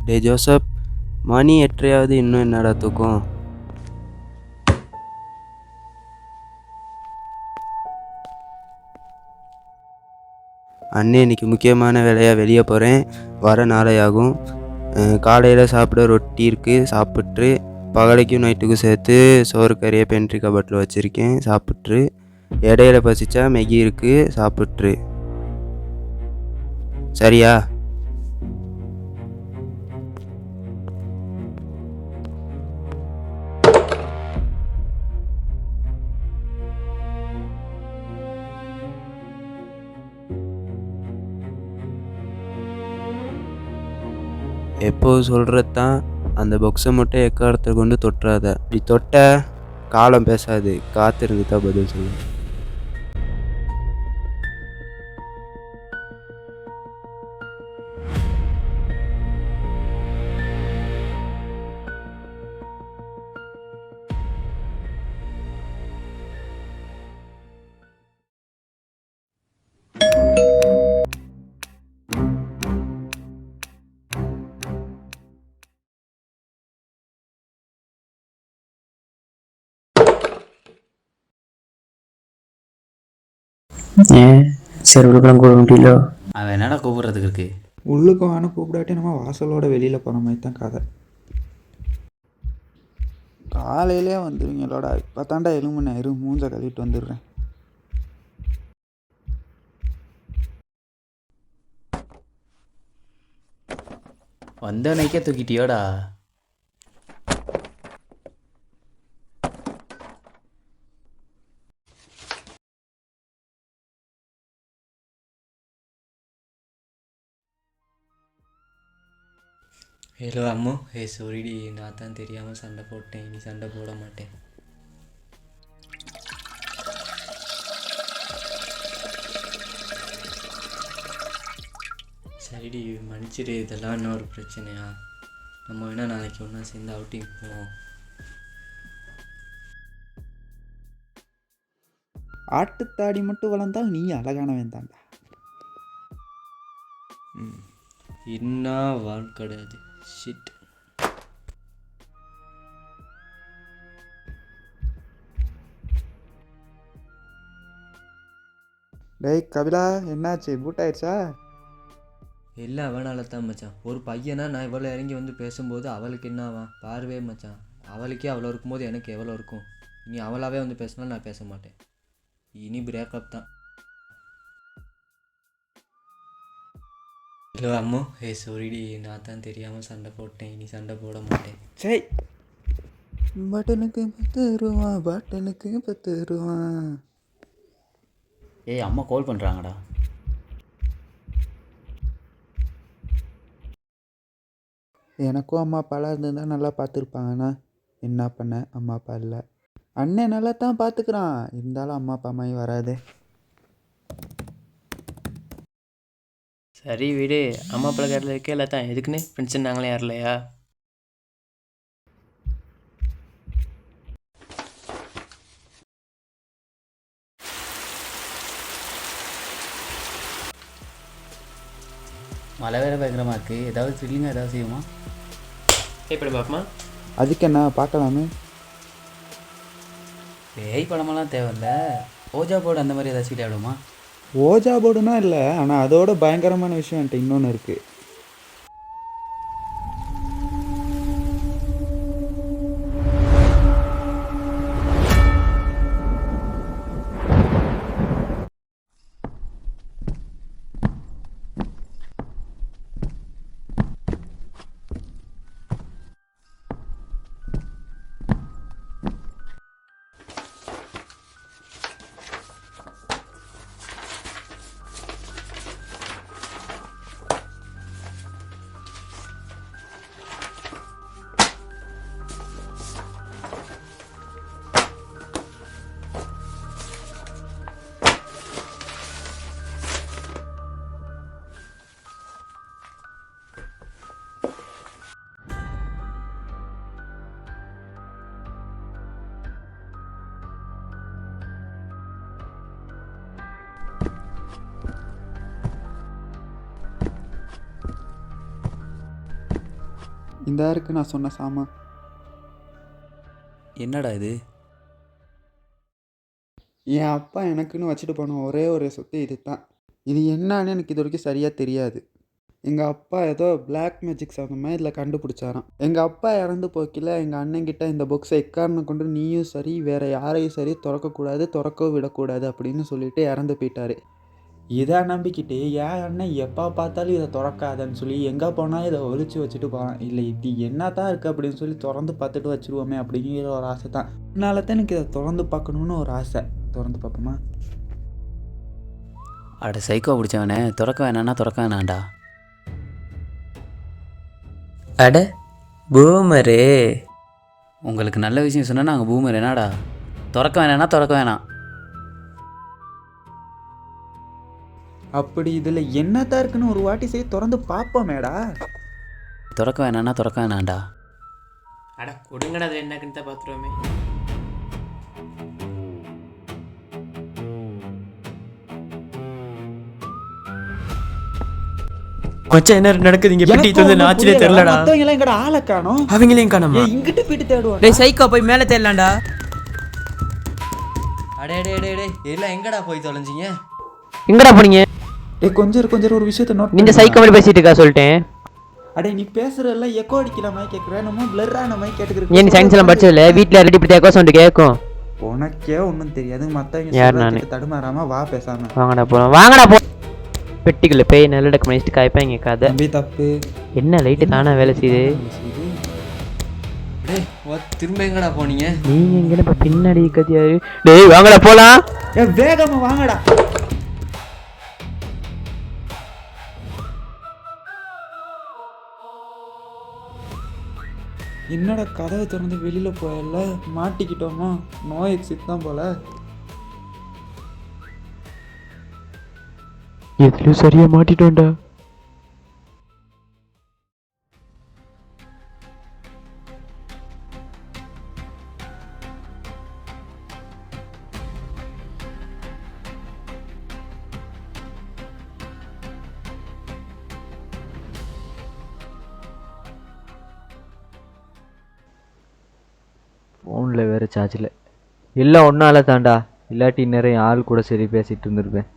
டே Joseph, மணி 8:30 இன்னும் என்னடா தூக்கம்? அண்ணே, இன்னைக்கு முக்கியமான வேலையாக வெளியே போகிறேன், வர நாளை ஆகும். காலையில் சாப்பிட ரொட்டி இருக்குது, சாப்பிட்ரு. பகலைக்கும் நைட்டுக்கும் சேர்த்து சோறு கறியை பென்ட்ரி கபட்டில் வச்சுருக்கேன், சாப்பிட்ரு. இடையில பசிச்சா மெகி இருக்குது, சாப்பிட்ரு. சரியா? எப்போது சொல்கிறது தான், அந்த பாக்ஸை மட்டும் எக்காரத்தை கொண்டு தொட்டுறாத. இப்படி தொட்ட காலம் பேசாது, காத்திருந்து தான் பதில் சொல்லு. ஏன் சரி உள்ளுக்கெல்லாம் கூப்பிட முடியல? அவன் என்னடா கூப்பிட்றதுக்கு இருக்கு? உள்ளுக்கு வான கூப்பிடாட்டி நம்ம வாசலோட வெளியில் போகிற மாதிரி தான் கதை. காலையிலே வந்துடுவீங்களோட. இப்போ தாண்டா எலும்புனேன், மூஞ்ச கழுவிட்டு வந்துடுறேன். வந்தவனைக்கே தூக்கிட்டியோடா. ஹலோ அம்மு. சாரிடி, நான் தான் தெரியாமல் சண்டை போட்டேன். இனி சண்டை போட மாட்டேன். சரிடி, மன்னிச்சிடு. இதெல்லாம் என்ன ஒரு பிரச்சனையா? நம்ம வேணால் நாளைக்கு ஒன்றா சேர்ந்து அவுட்டிங் போவோம். ஆட்டுத்தாடி மட்டும் வளர்ந்தால் நீ அழகானவன் தாண்டா. இன்னும் வாழ்க்கடாது ஷிட். டேய் கபிலா, என்னாச்சு? பூட் ஆயிடுச்சா? இல்லை, அவனால தான் மச்சான். ஒரு பையனா நான் இவ்வளோ இறங்கி வந்து பேசும்போது அவளுக்கு என்னவா பார்வே மச்சான். அவளுக்கே அவ்வளோ இருக்கும்போது எனக்கு எவ்வளோ இருக்கும். இனி அவளாவே வந்து பேசினாலும் நான் பேச மாட்டேன். இனி பிரேக்கப் தான். ஹலோ அம்மு. சாரிடி, நான் தான் தெரியாமல் சண்டை போட்டேன். இனி சண்டை போட மாட்டேன். சரி, பட்டனுக்கு 10 ரூபா, பட்டனுக்கு 10 ரூபா. ஏய், அம்மா கால் பண்ணுறாங்கடா. எனக்கும் அம்மா அப்பாலாம் இருந்திருந்தால் நல்லா பார்த்துருப்பாங்கண்ணா. என்ன பண்ண, அம்மா அப்பா இல்லை. அண்ணன் நல்லா தான் பார்த்துக்குறான், இருந்தாலும் அம்மா அப்பா மாதிரி வராது. சரி விடு. அம்மா அப்பா கேரளா இருக்கே இல்லை தான். எதுக்குன்னு ஃப்ரெண்ட்ஸ் நாங்களே யாரில்லையா? மழை வேறு பயங்கரமாக இருக்குது. ஏதாவது த்ரில்லிங்காக ஏதாவது செய்யுமா? எப்படி பார்ப்போமா? அதுக்கு என்ன பார்க்கலாமே. பேய் படமெல்லாம் தேவையில்ல. ஓஜா போர்டு அந்த மாதிரி ஏதாச்சும் விளையாடுமா? ஓஜா போர்டுனா இல்லை, ஆனால் அதோட பயங்கரமான விஷயம் என்கிட்ட இன்னொன்று இருக்குது. இந்த இருக்கு நான் சொன்ன சாமான். என்னடா இது? என் அப்பா எனக்குன்னு வச்சுட்டு போன ஒரே ஒரு சொத்து இது தான். இது என்னன்னு எனக்கு இது வரைக்கும் சரியாக தெரியாது. எங்கள் அப்பா ஏதோ பிளாக் மேஜிக் சம்மந்தமாக இதில் கண்டுபிடிச்சாராம். எங்கள் அப்பா இறந்து போக்கில் எங்கள் அண்ணன்கிட்ட இந்த புக்ஸை எக்காரணம் கொண்டு நீயும் சரி வேறு யாரையும் சரி திறக்கக்கூடாது, திறக்கவும் விடக்கூடாது அப்படின்னு சொல்லிட்டு இறந்து போயிட்டாரு. இதை நம்பிக்கிட்டு என் அண்ணன் எப்போ பார்த்தாலும் இதை திறக்காதன்னு சொல்லி எங்கே போனால் இதை ஒழிச்சு வச்சுட்டு போகிறான். இல்லை இது என்ன தான் இருக்குது அப்படின்னு சொல்லி திறந்து பார்த்துட்டு வச்சுருவோமே அப்படிங்கிற ஒரு ஆசை தான். அதனால தான் எனக்கு இதை திறந்து பார்க்கணுன்னு ஒரு ஆசை. திறந்து பார்ப்போமா? அட சைக்கோ பிடிச்சவனே, திறக்க வேணான்னா திறக்க வேணாண்டா. அட பூமரே, உங்களுக்கு நல்ல விஷயம் சொன்னால் நாங்கள் பூமர் என்னடா? திறக்க வேணான்னா திறக்க வேணாம். அப்படி இதில் என்னதான் இருக்குன்னு ஒரு வாட்டி சரி திறந்து பார்ப்போமேடா. திறக்க வேணான்னா திறக்க வேணாண்டா. அட கொடுங்கடா, அது என்னக்குன்னு தான் பார்த்துருவோமே. மச்சான் என்ன நடக்குது இங்க? பெட்டி வந்து நாச்சிலே தெரியலடா. மத்தவங்க எல்லாம் எங்கடா ஆளை காணோம்? அவங்களையும் காணோமா? இங்கிட்டு போயிட்டு தேடுவோம். டேய் சைக்கோ, போய் மேலே தேடலாம்டா. அடே டே டே டே எல்லாம் எங்கடா போய் தொலைஞ்சிங்க? எங்கடா போனீங்க? கொஞ்சம் ஒரு விஷயத்தை நோட் நீங்க சைக்கோ மாதிரி பேசிட்டு இருக்கா சொல்லிட்டேன். அடே நீ பேசுறதெல்லாம் எக்கோ அடிக்கிற மாதிரி கேட்குறேன். நம்ம பிளர்ரான மாதிரி கேட்டுக்கிறேன். ஏன் நீ சயின்ஸ் எல்லாம் படிச்சதில்ல? வீட்டில் ரெடி இப்படி எக்கோ சவுண்டு கேட்கும். உனக்கே ஒன்றும் தெரியாது. மற்றவங்க யார் நானு? தடுமாறாம வா பேசாம. வாங்கடா போலாம், வாங்கடா போ. பெட்டிக்குள்ள பேய் நல்ல டக்கு பண்ணிட்டு காய்ப்பாங்க கதை. தம்பி தப்பு. என்ன லைட்டு தானே வேலை செய்யுது? டேய் திரும்ப எங்கடா போனீங்க? நீங்க எங்க இப்ப பின்னாடி கத்தியாரு? டேய் வாங்கடா போலாம். வேகமா வாங்கடா. என்னோட கதவை திறந்து வெளியில போயல மாட்டிக்கிட்டோமா? நோ எக்ஸிட் தான் போல. எதுலயும் சரியா மாட்டிட்டோம்டா. ஃபோனில் வேறு சார்ஜில் எல்லாம் ஒன்றால தாண்டா. இல்லாட்டி நேரம் ஆள் கூட சரி பேசிகிட்டு இருந்திருப்பேன்.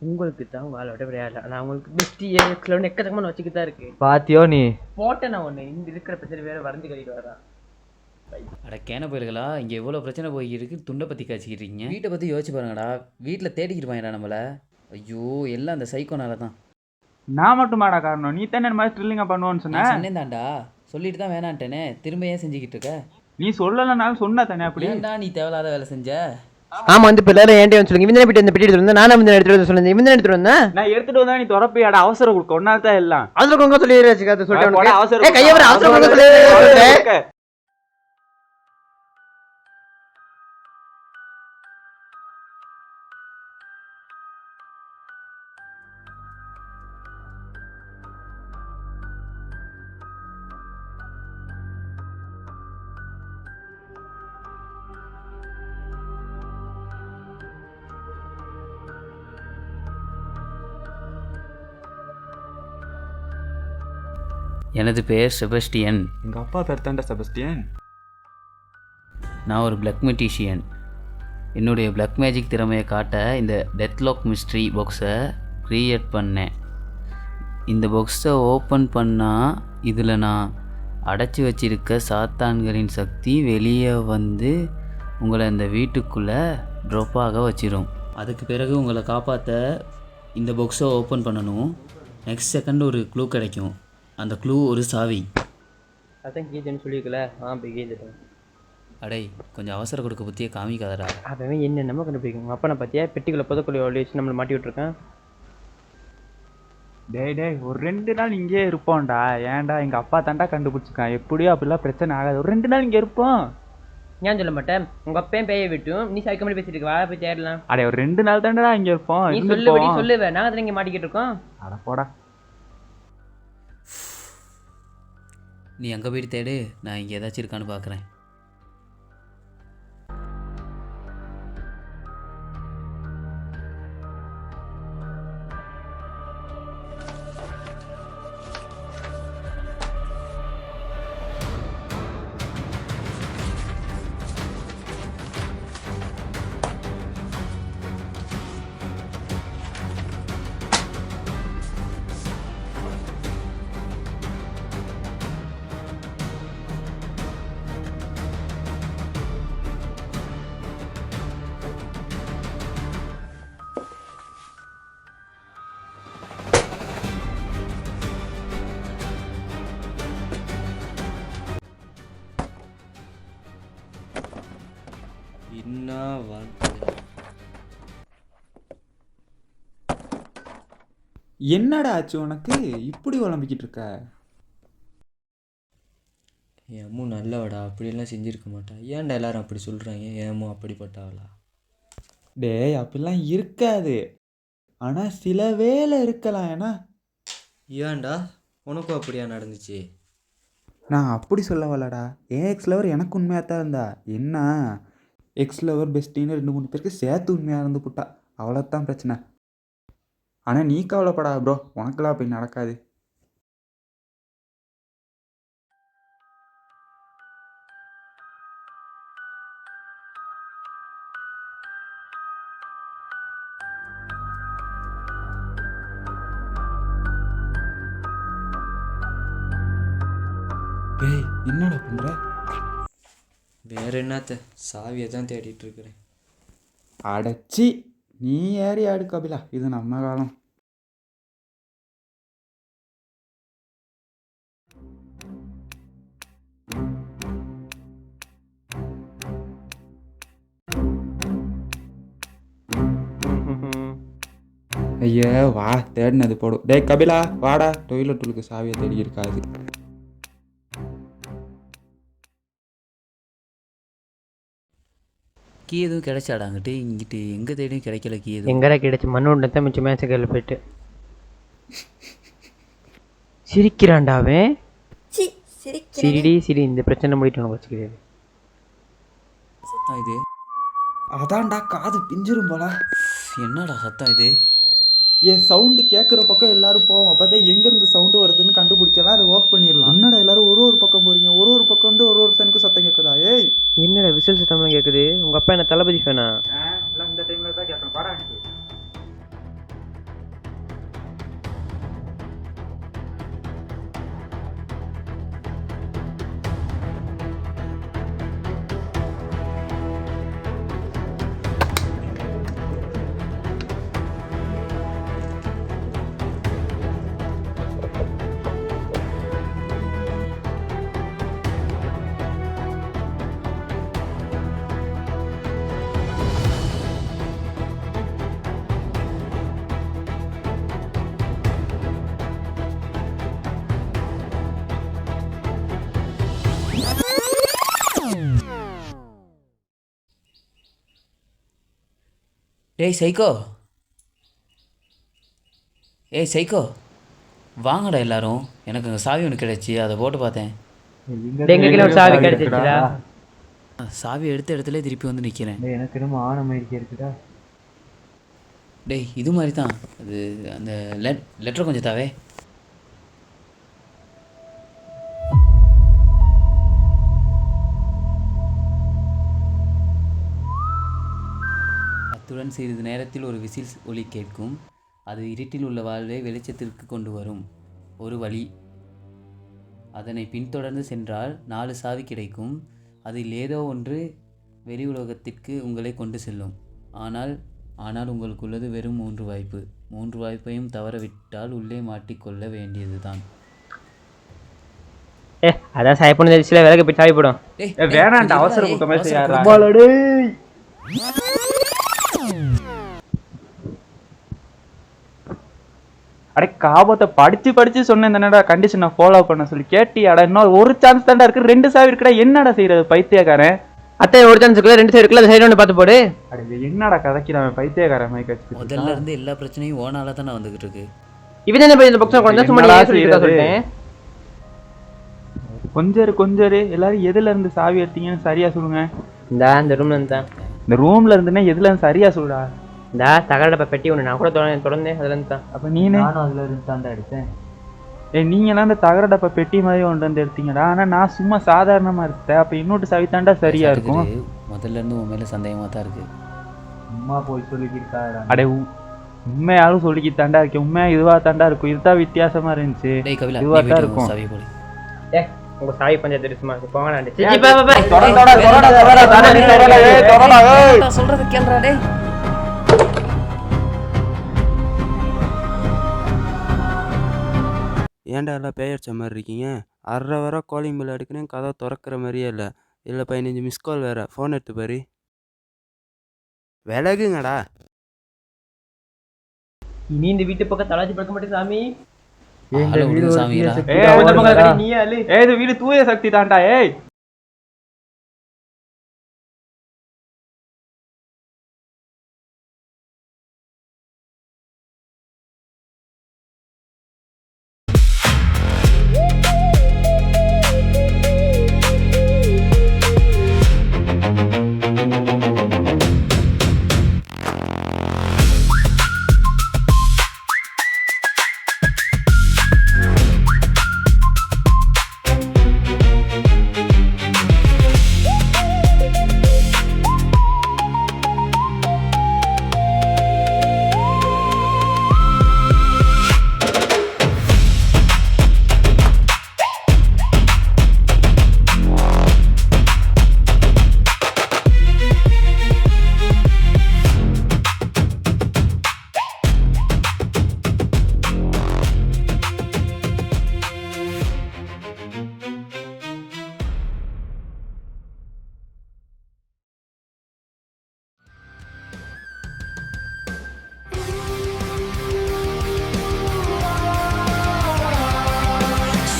உங்களுக்கு தான் உங்களை விட விளையாடல. நான் உங்களுக்கு பெஸ்ட் எக்கச்சக்கமான வச்சுக்கிட்டு தான் இருக்கு. பாத்தியோ நீ? போட்டேன் நான் ஒன்று. இங்கே இருக்கிற பிரச்சனை வேற வறந்து கழிட்டு வரா. அட கேன போயிருங்களா, இங்கே எவ்வளோ பிரச்சனை போய்கிருக்கு. துண்டை பற்றி காய்ச்சிக்கிட்டு இருக்கீங்க. வீட்டை பற்றி யோசிச்சு பாருங்கடா. வீட்டில் தேடிக்கிருப்பாங்கடா நம்மளை. ஐயோ எல்லாம் அந்த சைக்கோனால தான். நான் மட்டுமாடா காரணம்? நீ தானே மாதிரி ட்ரில்லிங்க பண்ணுவோன்னு சொன்ன. சொன்னேன் தான்டா, சொல்லிட்டு தான் வேணான்ட்டேனே. திரும்ப ஏன் செஞ்சுக்கிட்டு இருக்க? நீ சொல்லலைனாலும் சொன்னா தானே. அப்படி ஏன்டா நீ தேவையில்லாத வேலை செஞ்ச? ஆமா வந்து இப்போ எல்லாரும் ஏன்டே வந்து சொல்லுங்க. இவன் பெட்டி எடுத்துட்டு வந்தேன். நானும் வந்து எடுத்துட்டு வந்து சொன்னேன். இவன் எடுத்துட்டு வந்தேன். நான் எடுத்துட்டு வந்தா நீ திறப்பியாடா? அவசரம் கொடுக்க ஒன்னால தான் எல்லாம். அவசரம் கொங்க சொல்லி சொல்லிட்டு அவசரம் கையவர அவசரம் கொங்க சொல்லி. எனது பெயர் செபஸ்டியன். எங்க அப்பா பேர் தாண்டா செபஸ்டியன். நான் ஒரு பிளாக் மெஜிஷியன். என்னுடைய பிளாக் மேஜிக் திறமையை காட்ட இந்த டெத்லாக் மிஸ்ட்ரி பாக்ஸை க்ரியேட் பண்ணேன். இந்த பாக்ஸை ஓப்பன் பண்ணால் இதில் நான் அடைச்சி வச்சிருக்க சாத்தான்களின் சக்தி வெளியே வந்து உங்களை இந்த வீட்டுக்குள்ளே ட்ராப்பாக வச்சிரும். அதுக்கு பிறகு உங்களை காப்பாற்ற இந்த பாக்ஸை ஓப்பன் பண்ணணும். நெக்ஸ்ட் செகண்ட் ஒரு க்ளூ கிடைக்கும். அந்த க்ளூ ஒரு சாவி. அதான் கீஜன்னு சொல்லியிருக்கல. போய் கீஜிட்டேன். அடே கொஞ்சம் அவசர கொடுக்க பற்றியே காமிக்காதடா. அவன் என்ன நம்ம கண்டுபிடிக்கும். உங்கள் அப்பனை பார்த்தியா பெட்டிக்குள்ளே புதக்குள்ளே வச்சு நம்மளை மாட்டி விட்டுருக்கேன். டேய் ஒரு 2 நாள் இங்கே இருப்போம்டா. ஏன்டா எங்கள் அப்பா தாண்டா கண்டுபிடிச்சிருக்கான். எப்படியோ அப்படிலாம் பிரச்சனை ஆகாது. ஒரு 2 நாள் இங்கே இருப்போம். ஏன் சொல்ல மாட்டேன். உங்கள் அப்பையும் பேய விட்டும் நீ சைக்க மாதிரி பேசிட்டு வா போய் தேடலாம். அடே ஒரு 2 நாள் தாண்டா இங்கே இருப்போம். நீ சொல்லுபடி சொல்லுவேன். நாங்கள் தான் இங்கே மாட்டிக்கிட்டு இருக்கோம். அட போடா. நீ அங்கே போயிட்டு தேடு, நான் இங்கே ஏதாச்சும் இருக்கான்னு பார்க்குறேன். என்ன வாழ்க்கை. என்னடா ஆச்சு உனக்கு இப்படி உழம்பிக்கிட்டு இருக்க? என் அம்மு நல்லவடா, அப்படியெல்லாம் செஞ்சுருக்க மாட்டா. ஏன்டா எல்லாரும் அப்படி சொல்கிறாங்க? என் அம்மு அப்படிப்பட்டாவளா? டேய் அப்படிலாம் இருக்காது. ஆனால் சில வேளை இருக்கலாம். ஏன்னா ஏன்டா உனக்கும் அப்படியா நடந்துச்சு? நான் அப்படி சொல்ல வரலடா. என் எக்ஸ் லவர் எனக்கு உண்மையாக தான் இருந்தா. என்ன எக்ஸ் லவர் பெஸ்டின்னு 2-3 பேருக்கு சேர்த்து உண்மையாக இருந்து புட்டா. அவ்வளோதான் பிரச்சனை. ஆனால் நீ கவலைப்படாத ப்ரோ, உனக்கெல்லாம் அப்படி நடக்காது. டேய் என்னடா பண்ணுற? வேற என்னத்த, சாவியை தான் தேடிட்டு இருக்கிறேன். அடைச்சி நீ ஏறி ஆடு கபிலா, இது நம்ம காலம். ஐயா வா, தேடினது போடும். டேய் கபிலா வாடா, டொய்லெட்டுக்கு சாவியை தேடி இருக்காது. கீ எதுவும் கிடைச்சாடாங்கிட்டு இங்கிட்டு எங்கே தேடியும் கிடைக்கல கீ எதுவும். எங்கடா கிடைச்சு மண்ணு உண்டத்தான் மிச்சம் மேசக்கையில் போயிட்டு சிரிக்கிறான்டா அவன். சிரிடி சிரி, இந்த பிரச்சனை முடிட்டு உனக்கு வச்சுக்கிறது. சத்தம் இது அதான்டா காது பிஞ்சிரும் போல. என்னடா சத்தம் இது? என் சவுண்டு கேட்குற பக்கம் எல்லாரும் போவோம். அப்போ தான் எங்கேருந்து சவுண்டு வருதுன்னு கண்டுபிடிக்கலாம், அதை ஆஃப் பண்ணிடலாம். என்னடா எல்லாரும் ஒரு பக்கம் போகிறீங்க? ஒரு பக்கம் வந்து ஒருத்தனுக்கு சத்தம் கேட்குதா? ஏய் என்னடா விசில் சத்தம்லாம் கேட்குது? உங்கள் அப்பா என்ன தளபதி ஃபேனா? இந்த டைமில் தான் கேட்கணும். பாடா எனக்கு. ஏய் சைக்கோ, ஏய் சைக்கோ, வாங்கடா எல்லாரும். எனக்கு அங்கே சாவி ஒன்று கிடைச்சி அதை போட்டு பார்த்தேன். எங்க கீழே ஒரு சாவி கிடைச்சிச்சுடா. சாவி எடுத்த இடத்துல திருப்பி வந்து நிற்கிறேன். எனக்கு என்னமோ ஆனமயிருக்கு இருக்குடா. டேய் இது மாதிரி தான் அது. அந்த லெட்டர் கொஞ்சம் தாவே. அத்துடன் சிறிது நேரத்தில் ஒரு விசில் ஒலி கேட்கும். அது இருட்டில் உள்ள வாழ்வை வெளிச்சத்திற்கு கொண்டு வரும் ஒரு வழி. அதனை பின்தொடர்ந்து சென்றால் 4 சாவி கிடைக்கும். அதில் ஏதோ ஒன்று வெளி உலகத்திற்கு உங்களை கொண்டு செல்லும். ஆனால் உங்களுக்குள்ளது வெறும் 3 வாய்ப்பு. 3 வாய்ப்பையும் தவறவிட்டால் உள்ளே மாட்டிக்கொள்ள வேண்டியது தான். அதான் சாய் பண்ண சில விலக போய் சாவி போடும். வேணாண்டா, அவசர கூட்டமே செய்யாரா. அடே காபத்தை படிச்சு சொன்னேன் தானடா கண்டிஷனை ஃபாலோ பண்ண சொல்லி கேட்டியாடா? இன்னும் ஒரு சான்ஸ் தான்டா இருக்கு, 2 சாவி இருக்குடா. என்னடா செய்யறது பைத்தியக்காரன்? அத்தை ஒரு சான்ஸ் இருக்குல்ல, 2 சைடு இருக்குல்ல, அந்த சைடு ஒன்று பார்த்து போடு. அடே என்னடா கதைக்கிறான் பைத்தியக்காரன் மைக் வச்சு. முதல்ல இருந்து எல்லா பிரச்சனையும் ஓனால தான் வந்துகிட்டு இருக்கு. இவன் என்ன இந்த பக்கம் கொஞ்சம் சும்மா சொல்லிட்டேன். கொஞ்சரு எல்லாரும் எதுல இருந்து சாவி எடுத்தீங்கன்னு சரியா சொல்லுங்க. இந்த ரூம்ல இருந்தா, இந்த ரூம்ல இருந்துன்னா எதுல இருந்து சரியா சொல்லுடா. இந்த தகரடப்ப பெட்டி ஒன்று நான் கூட தொடர்ந்தேன், அதுல இருந்து தான். அப்ப நீனு? நானும் அதுல இருந்து தாண்டா எடுத்தேன். நீங்களாம் இந்த தகரடப்ப பெட்டி மாதிரி ஒன்று வந்து எடுத்தீங்கடா. ஆனா நான் சும்மா சாதாரணமா எடுத்தேன். அப்ப இன்னொரு சாவி தாண்டா சரியா இருக்கும். முதல்ல இருந்து உன் மேல சந்தேகமா தான் இருக்கு. சும்மா போய் சொல்லிக்கிட்டாடா. அடே உண்மையாலும் சொல்லிக்கிட்டு தாண்டா இருக்கேன். உண்மையா இதுவா தாண்டா இருக்கும். இதுதான் வித்தியாசமா இருந்துச்சு. டேய் கபிலா, இதுவா நீ தான் வீட்டுக்கு இருக்கும். சாவி போடு. உங்க சாவி பஞ்சாயத்து தெரியுமா? போங்க சொல்றது கேளுடா டேய். ஏன்டா எல்லாம் பேயடிச்ச மாதிரி இருக்கீங்க? அரை வர காலிங் பெல் அடிக்கிறேன், கதை திறக்கிற மாதிரியே இல்லை. இதில் 15 மிஸ் கால் வேறு. ஃபோன் எடுத்து பாரு. விலகுங்கடா. இனி இந்த வீட்டு பக்கம் தலாச்சி பழக்க மாட்டேன் சாமி. ஆளை விடுங்க சாமிடா. இது வீடு தூய சக்தி தான்டா. ஏய்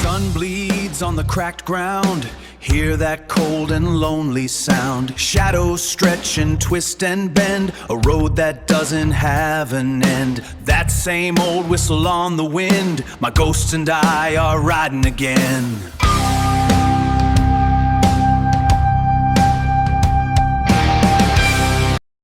Sun bleeds on the cracked ground. Hear that cold and lonely sound. Shadows stretch and twist and bend. A road that doesn't have an end. That same old whistle on the wind. My ghost and I are riding again.